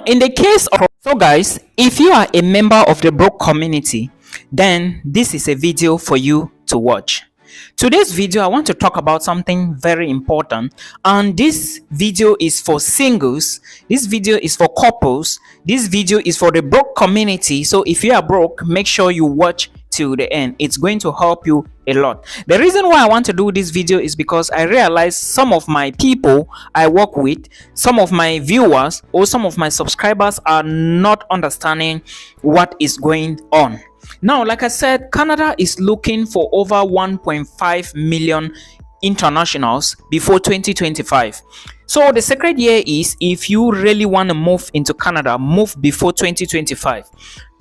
in the case of, so guys, if you are a member of the broke community, then this is a video for you to watch. Today's video, I want to talk about something very important, and this video is for singles, this video is for couples, this video is for the broke community. So if you are broke, make sure you watch till the end. It's going to help you a lot. The reason why I want to do this video is because I realize some of my people I work with, some of my viewers or some of my subscribers are not understanding what is going on. Now, like I said, Canada is looking for over 1.5 million internationals before 2025. So the secret here is, if you really want to move into Canada, move before 2025,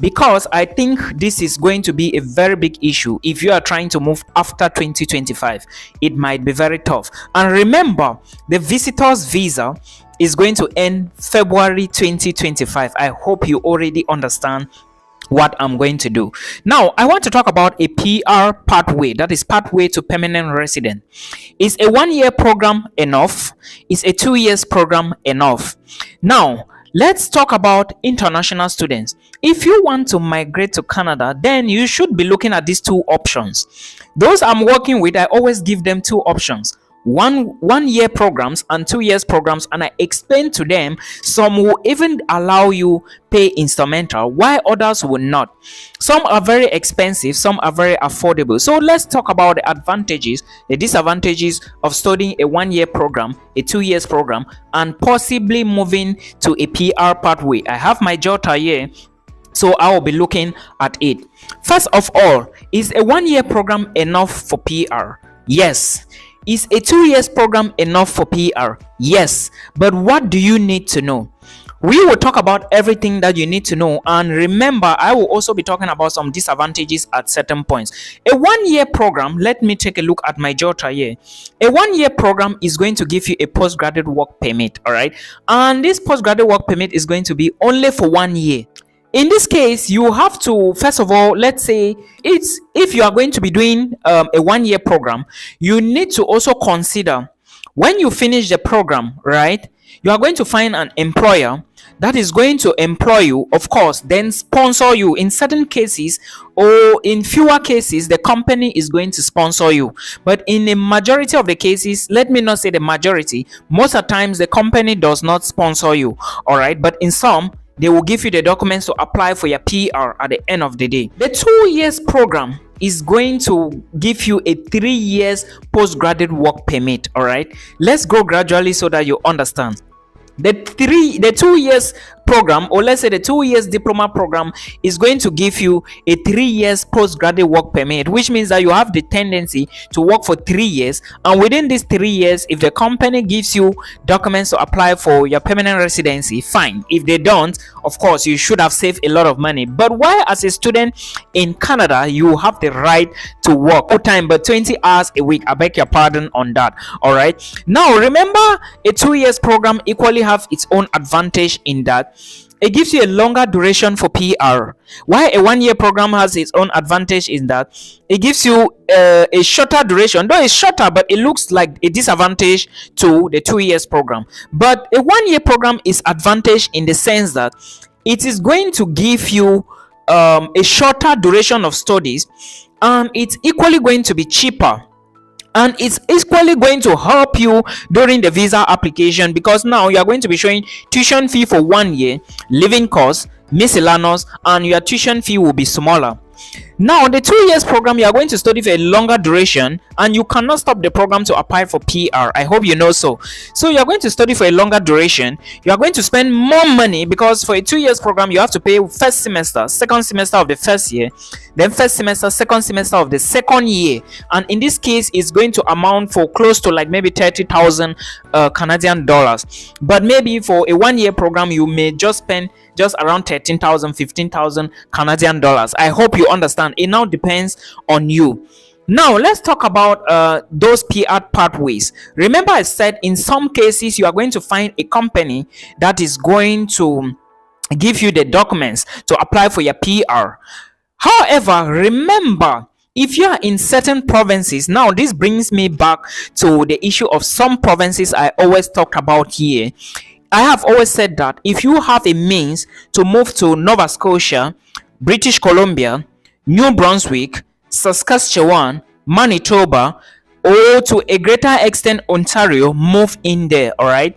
because I think this is going to be a very big issue. If you are trying to move after 2025, it might be very tough. And remember, the visitor's visa is going to end February 2025. I hope you already understand what I'm going to do. Now, I want to talk about a PR pathway, that is pathway to permanent resident. Is a 1-year program enough? Is a 2 years program enough? Now, let's talk about international students. If you want to migrate to Canada, then you should be looking at these two options. Those I'm working with, I always give them two options. One year programs and 2 years programs, and I explain to them some will even allow you pay instrumental, while others will not. Some are very expensive, some are very affordable. So let's talk about the advantages, the disadvantages of studying a 1-year program, a 2 years program, and possibly moving to a PR pathway. I have my jota here, so I will be looking at it. First of all, is a 1-year program enough for PR? Yes. Is a 2 years program enough for PR? Yes. But what do you need to know? We will talk about everything that you need to know, and remember, I will also be talking about some disadvantages at certain points. A 1-year program, let me take a look at my jota here. A 1-year program is going to give you a postgraduate work permit, all right? And this postgraduate work permit is going to be only for 1 year. In this case, you have to, first of all, let's say if you are going to be doing a 1-year program, you need to also consider, when you finish the program, right, you are going to find an employer that is going to employ you, of course, then sponsor you. In certain cases, or in fewer cases, the company is going to sponsor you. But in a majority of the cases, let me not say the majority, most of the times the company does not sponsor you, all right? But in some, they will give you the documents to apply for your PR at the end of the day. The 2 years program is going to give you a 3 years postgraduate work permit, all right? Let's go gradually so that you understand. The 2 years program, or let's say the 2 years diploma program, is going to give you a 3 years postgraduate work permit, which means that you have the tendency to work for 3 years, and within these 3 years, if the company gives you documents to apply for your permanent residency, fine. If they don't, of course, you should have saved a lot of money. But while as a student in Canada, you have the right to work full time, but 20 hours a week. I beg your pardon on that, all right? Now, remember, a 2 years program equally have its own advantage in that it gives you a longer duration for PR. Why a 1-year program has its own advantage in that it gives you a shorter duration. Though it's shorter, but it looks like a disadvantage to the 2 years program. But a 1-year program is advantage in the sense that it is going to give you a shorter duration of studies, and it's equally going to be cheaper. And it's equally going to help you during the visa application, because now you are going to be showing tuition fee for 1 year, living costs, miscellaneous, and your tuition fee will be smaller. Now, the 2 years program, you are going to study for a longer duration, and you cannot stop the program to apply for PR. I hope you know so. So you are going to study for a longer duration. You are going to spend more money, because for a 2 years program, you have to pay first semester, second semester of the first year, then first semester, second semester of the second year. And in this case, it's going to amount for close to like maybe 30,000 Canadian dollars. But maybe for a 1-year program, you may just spend just around 13,000, 15,000 Canadian dollars. I hope you understand. It now depends on you. Now, let's talk about those PR pathways. Remember, I said in some cases, you are going to find a company that is going to give you the documents to apply for your PR. However, remember, if you are in certain provinces, now this brings me back to the issue of some provinces I always talk about here. I have always said that if you have a means to move to Nova Scotia, British Columbia, New Brunswick, Saskatchewan, Manitoba, or to a greater extent Ontario, move in there, all right?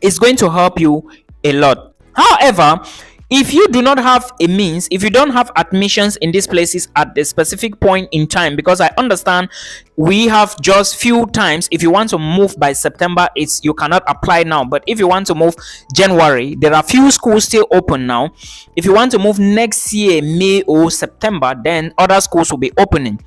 It's going to help you a lot. However, if you do not have a means, if you don't have admissions in these places at the specific point in time, because I understand we have just few times. If you want to move by September, it's you cannot apply now, but if you want to move January, there are few schools still open now. If you want to move next year, May or September, then other schools will be opening.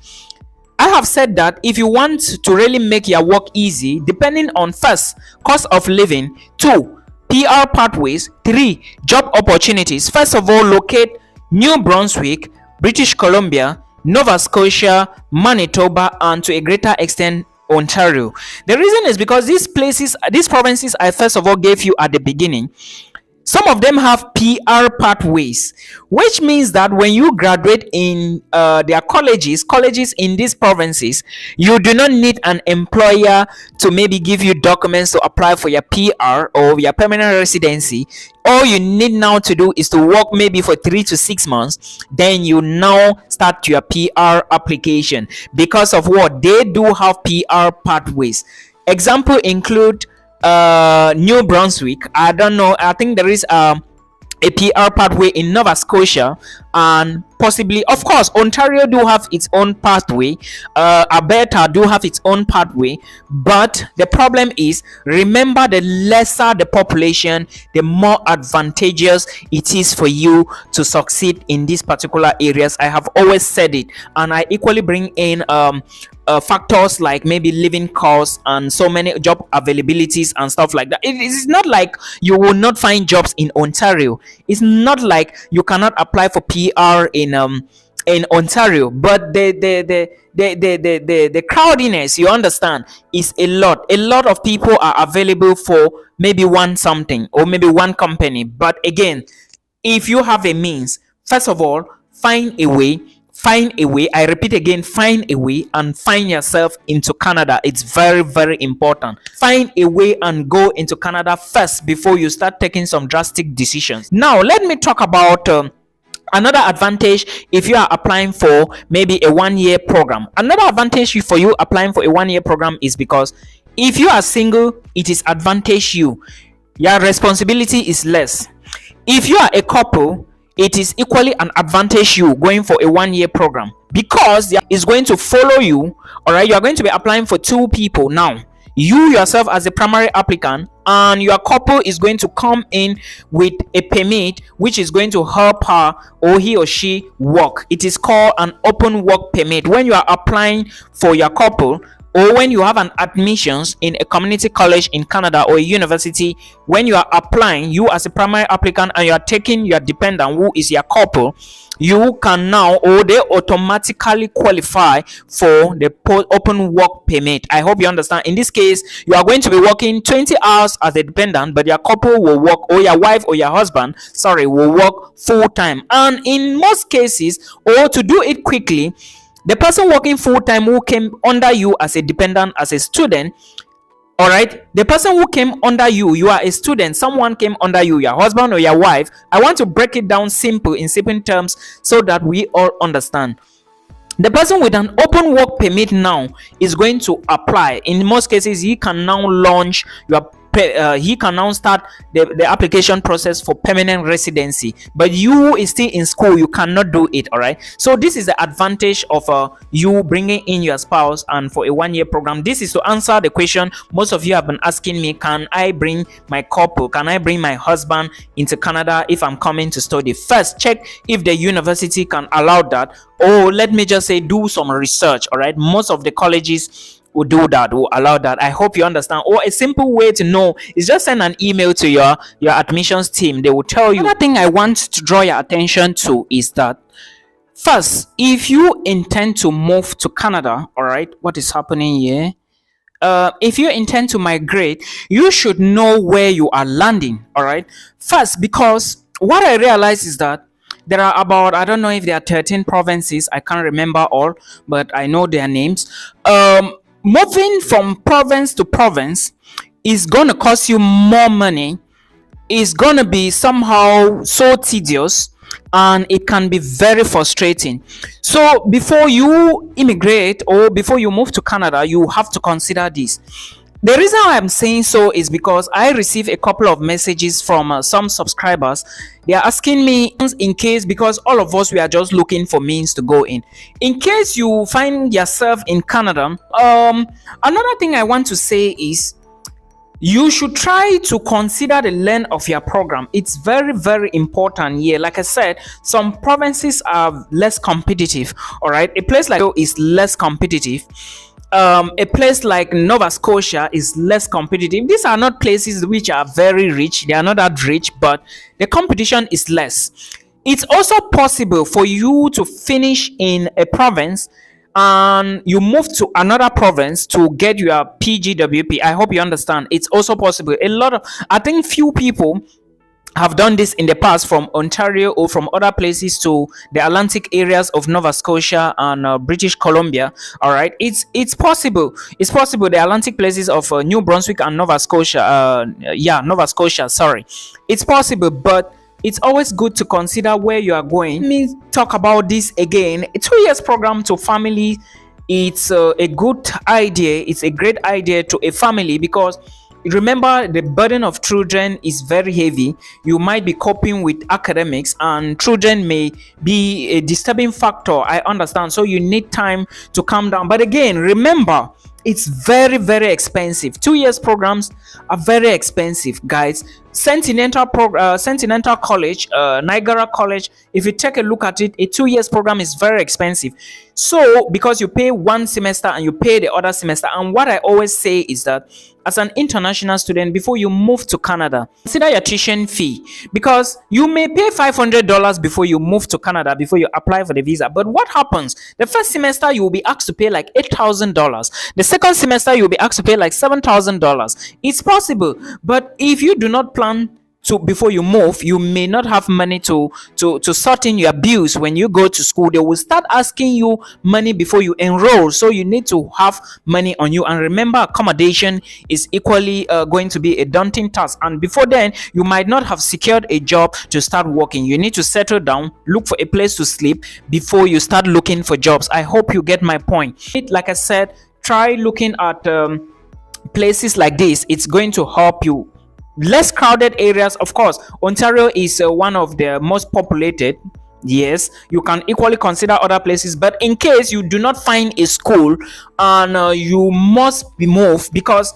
I have said that if you want to really make your work easy, depending on first, cost of living, two, PR pathways, three, job opportunities. First of all, locate New Brunswick, British Columbia, Nova Scotia, Manitoba, and to a greater extent Ontario. The reason is because these provinces I first of all gave you at the beginning, some of them have PR pathways, which means that when you graduate in their colleges in these provinces, you do not need an employer to maybe give you documents to apply for your PR or your permanent residency. All you need now to do is to work maybe for 3 to 6 months. Then you now start your PR application. Because of what? They do have PR pathways. Example include New Brunswick. I don't know, I think there is a PR pathway in Nova Scotia, and possibly, of course, Ontario do have its own pathway. Alberta do have its own pathway, but the problem is, remember, the lesser the population, the more advantageous it is for you to succeed in these particular areas. I have always said it, and I equally bring in factors like maybe living costs and so many job availabilities and stuff like that. It is not like you will not find jobs in Ontario. It's not like you cannot apply for PR in Ontario, but the crowdiness, you understand, is a lot. A lot of people are available for maybe one something or maybe one company. But again, if you have a means, first of all, find a way. I repeat again, find a way and find yourself into Canada. It's very, very important. Find a way and go into Canada first before you start taking some drastic decisions. Now, let me talk about another advantage if you are applying for maybe a 1-year program. Another advantage for you applying for a 1-year program is because if you are single, it is advantage you. Your responsibility is less. If you are a couple, it is equally an advantage you going for a 1-year program, because it's going to follow you. All right, you are going to be applying for 2 people now. You yourself as a primary applicant, and your couple is going to come in with a permit which is going to help her or he or she work. It is called an open work permit. When you are applying for your couple, or when you have an admissions in a community college in Canada or a university, when you are applying, you as a primary applicant, and you are taking your dependent who is your couple, you can now, or they automatically qualify for the open work permit. I hope you understand. In this case, you are going to be working 20 hours as a dependent, but your couple will work, or your wife or your husband, will work full time. And in most cases, or to do it quickly, the person working full-time who came under you as a dependent, as a student, all right, the person who came under you, you are a student, someone came under you, your husband or your wife. I want to break it down in simple terms so that we all understand. The person with an open work permit now is going to apply. In most cases, he can now launch he can now start the application process for permanent residency. But you is still in school, you cannot do it. All right, so this is the advantage of you bringing in your spouse and for a 1-year program. This is to answer the question most of you have been asking me: can I bring my couple, can I bring my husband into Canada if I'm coming to study? First, check if the university can allow that, or let me just say, do some research. All right, most of the colleges will do that, will allow that. I hope you understand. Or a simple way to know is just send an email to your admissions team. They will tell you. Another thing I want to draw your attention to is that, first, if you intend to move to Canada, all right, what is happening here? If you intend to migrate, you should know where you are landing. All right, first, because what I realize is that there are about, I don't know if there are 13 provinces, I can't remember all, but I know their names. Moving from province to province is going to cost you more money is gonna be somehow so tedious, and it can be very frustrating. So before you immigrate or before you move to Canada, you have to consider this. The reason why I'm saying so is because I received a couple of messages from some subscribers. They are asking me, in case, because all of us, we are just looking for means to go in case you find yourself in Canada. Another thing I want to say is you should try to consider the length of your program. It's very, very important here. Like I said, some provinces are less competitive. All right, a place like is less competitive. A place like Nova Scotia is less competitive. These are not places which are very rich. They are not that rich, but the competition is less. It's also possible for you to finish in a province and you move to another province to get your PGWP. I hope you understand. It's also possible. I think few people have done this in the past from Ontario or from other places to the Atlantic areas of Nova Scotia and British Columbia. All right, it's possible. It's possible. The Atlantic places of New Brunswick and Nova Scotia. Nova Scotia. Sorry, it's possible, but it's always good to consider where you are going. Let me talk about this again. A 2 years program to family. It's a good idea. It's a great idea to a family because remember, the burden of children is very heavy. You might be coping with academics, and children may be a disturbing factor. I understand. So you need time to calm down. But again, remember, it's very, very expensive. 2 years programs are very expensive, guys. Sentinel College, Niagara College, if you take a look at it, a 2 years program is very expensive. So because you pay one semester and you pay the other semester, and what I always say is that as an international student, before you move to Canada, consider your tuition fee, because you may pay $500 before you move to Canada, before you apply for the visa. But what happens? The first semester you will be asked to pay like $8,000. The second semester you will be asked to pay like $7,000. It's possible, but if you do not plan to before you move, you may not have money to sort in your bills. When you go to school, they will start asking you money before you enroll, so you need to have money on you. And remember, accommodation is equally going to be a daunting task, and before then you might not have secured a job to start working. You need to settle down, look for a place to sleep before you start looking for jobs. I hope you get my point. Like I said, try looking at places like this. It's going to help you. Less crowded areas, of course. Ontario is one of the most populated. Yes, you can equally consider other places, but in case you do not find a school and you must be moved, because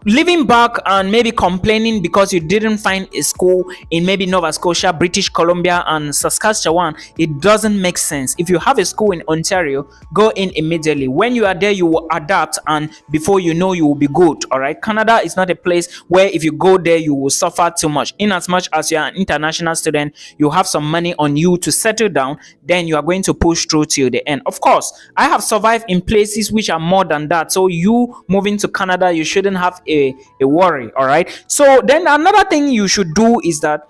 living back and maybe complaining because you didn't find a school in maybe Nova Scotia, British Columbia and Saskatchewan, it doesn't make sense. If you have a school in Ontario, go in immediately. When you are there, you will adapt, and before you know, you will be good. All right, Canada is not a place where if you go there you will suffer too much. In as much as you are an international student, you have some money on you to settle down, then you are going to push through till the end. Of course, I have survived in places which are more than that, so you moving to Canada, you shouldn't have a worry. All right, so then another thing you should do is that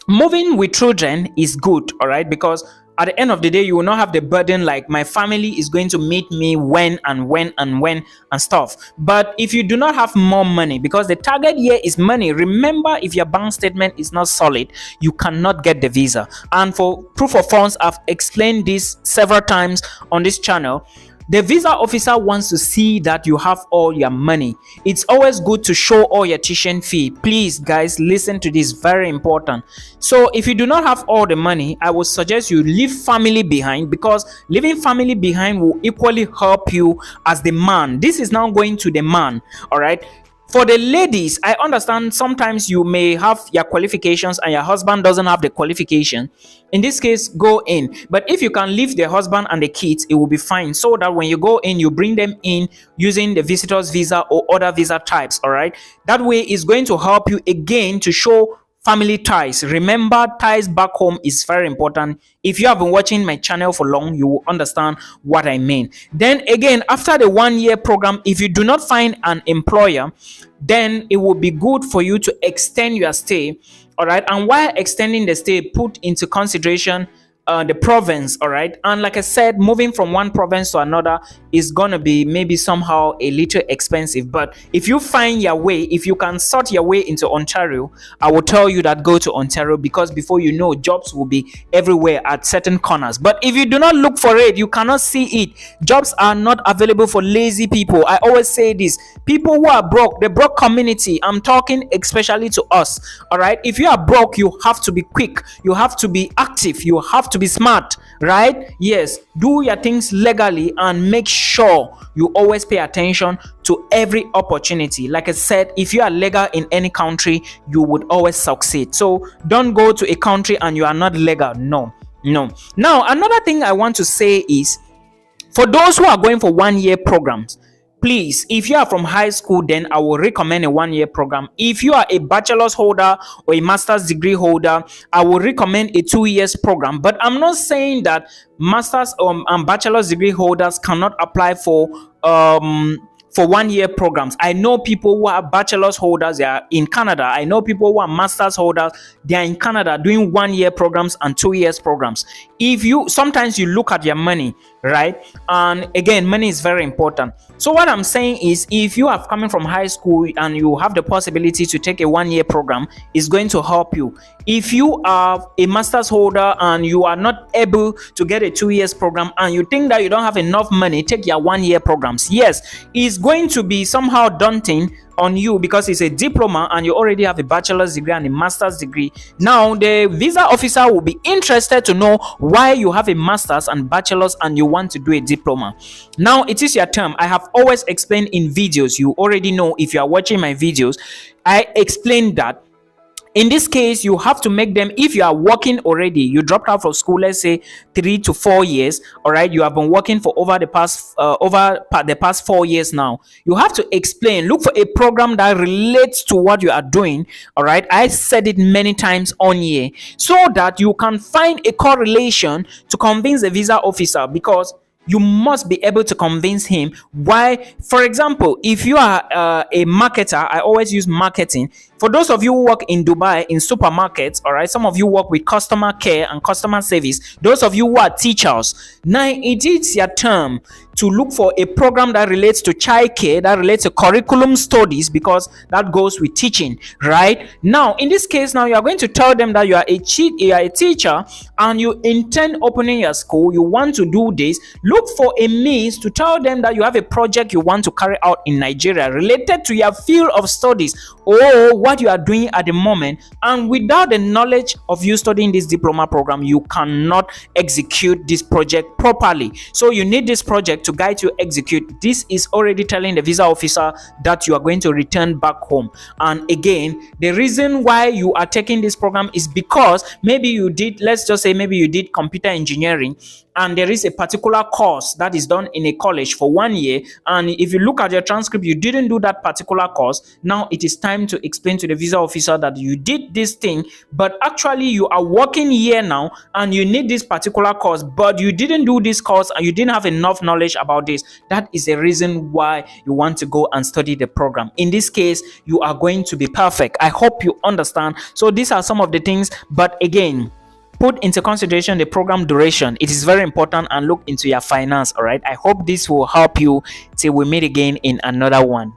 moving with children is good. All right, because at the end of the day, you will not have the burden like my family is going to meet me when and stuff. But if you do not have more money, because the target here is money, remember, if your bank statement is not solid, you cannot get the visa. And for proof of funds, I've explained this several times on this channel. The visa officer wants to see that you have all your money. It's always good to show all your tuition fee. Please, guys, listen to this, very important. So if you do not have all the money, I would suggest you leave family behind, because leaving family behind will equally help you as the man. This is now going to the man. All right, for the ladies, I understand sometimes you may have your qualifications and your husband doesn't have the qualification. In this case, go in. But if you can leave the husband and the kids, it will be fine, so that when you go in, you bring them in using the visitor's visa or other visa types. All right, that way is going to help you again to show family ties. Remember, ties back home is very important. If you have been watching my channel for long, you will understand what I mean. Then again, after the 1 year program, if you do not find an employer, then it will be good for you to extend your stay. All right, and while extending the stay, put into consideration the province, all right. And like I said, moving from one province to another is gonna be maybe somehow a little expensive, but if you find your way, if you can sort your way into Ontario, I will tell you that go to Ontario, because before you know, jobs will be everywhere at certain corners. But if you do not look for it, you cannot see it. Jobs are not available for lazy people. I always say this: people who are broke, the broke community, I'm talking especially to us, all right. If you are broke, you have to be quick, you have to be active, you have to be smart, right? Yes, do your things legally and make sure you always pay attention to every opportunity. Like I said, if you are legal in any country, you would always succeed. So don't go to a country and you are not legal. No. Now, another thing I want to say is, for those who are going for 1-year programs, please, if you are from high school, then I will recommend a 1-year program. If you are a bachelor's holder or a master's degree holder, I will recommend a 2 years program. But I'm not saying that master's and bachelor's degree holders cannot apply for 1-year programs. I know people who are bachelor's holders, they are in Canada. I know people who are master's holders, they are in Canada doing 1-year programs and 2 years programs. If you sometimes you look at your money, right? And again, money is very important. So what I'm saying is, if you are coming from high school and you have the possibility to take a 1-year program, it's going to help you. If you are a master's holder and you are not able to get a 2 years program and you think that you don't have enough money, take your 1-year programs. Yes, it's going to be somehow daunting on you because it's a diploma and you already have a bachelor's degree and a master's degree. Now the visa officer will be interested to know why you have a master's and bachelor's and you want to do a diploma. Now it is your term. I have always explained in videos. You already know, if you are watching my videos, I explained that in this case, you have to make them, if you are working already, you dropped out of school, let's say 3 to 4 years, all right, you have been working for over the past 4 years now. You have to explain, look for a program that relates to what you are doing, all right. I said it many times on here, so that you can find a correlation to convince the visa officer, because you must be able to convince him why. For example, if you are a marketer, I always use marketing. For those of you who work in Dubai in supermarkets, all right, some of you work with customer care and customer service, those of you who are teachers, now it is your term to look for a program that relates to child care, that relates to curriculum studies, because that goes with teaching, right? Now in this case, now you are going to tell them that you are a teacher and you intend opening your school, you want to do this. Look for a means to tell them that you have a project you want to carry out in Nigeria related to your field of studies or what you are doing at the moment. And without the knowledge of you studying this diploma program, you cannot execute this project properly. So you need this project to guide you execute. This is already telling the visa officer that you are going to return back home. And again, the reason why you are taking this program is because maybe you did, let's just say maybe you did computer engineering, and there is a particular course that is done in a college for 1 year, and if you look at your transcript, you didn't do that particular course. Now it is time to explain to the visa officer that you did this thing, but actually you are working here now and you need this particular course, but you didn't do this course and you didn't have enough knowledge about this. That is the reason why you want to go and study the program. In this case, you are going to be perfect. I hope you understand. So these are some of the things, but again, put into consideration the program duration. It is very important, and look into your finance. All right, I hope this will help you till we meet again in another one.